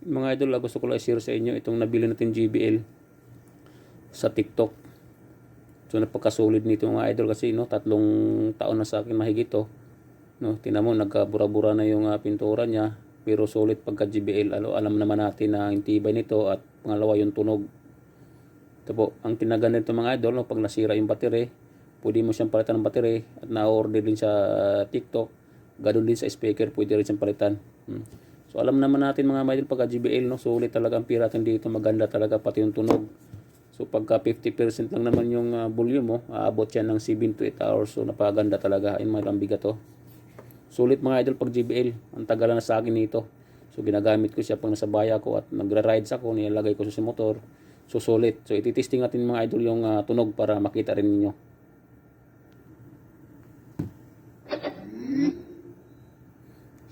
Mga idol, gusto ko lang i-share sa inyo itong nabili natin JBL sa TikTok. So napakasulit nito mga idol kasi no, 3 taon na sa akin mahigit to. No, tingnan mo nagkabura-bura na yung pintura niya, pero solid pagka JBL. Alam naman natin na ang tibay nito at pangalawa yung tunog. Ito po, ang tinagan nito mga idol, no, pag nasira yung battery, pwede mo siyang palitan ng battery at na-order din sa TikTok. Ganun din sa speaker, pwede rin siyang palitan. So alam naman natin mga idol pagka JBL, no, sulit talaga ang piratin dito, maganda talaga pati yung tunog. So pagka 50% lang naman yung volume mo, aabot yan ng 7 to 8 hours. So napaganda talaga. Ayun mga bigat to. Sulit mga idol pag JBL. Ang tagal na sa akin nito. So ginagamit ko siya pag nasa baya ko at nagra-rides ako, nilalagay ko sa motor. So sulit. So ititesting natin mga idol yung tunog para makita rin ninyo.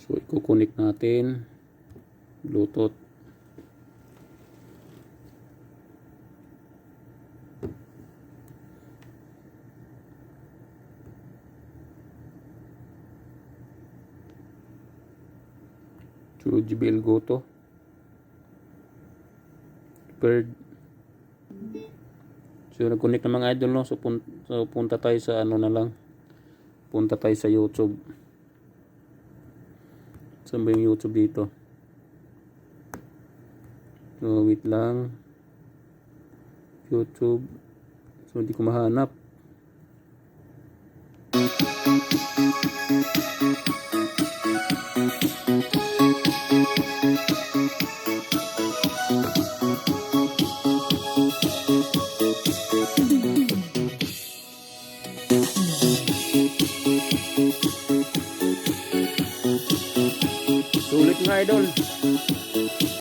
So i-connect natin Bluetooth. So JBL Go to. Prepared. So nag-connect na mga idol, no. So punta tayo sa ano na lang. Punta tayo sa YouTube. Saan ba yung YouTube dito? So wait lang. YouTube. So hindi ko mahanap.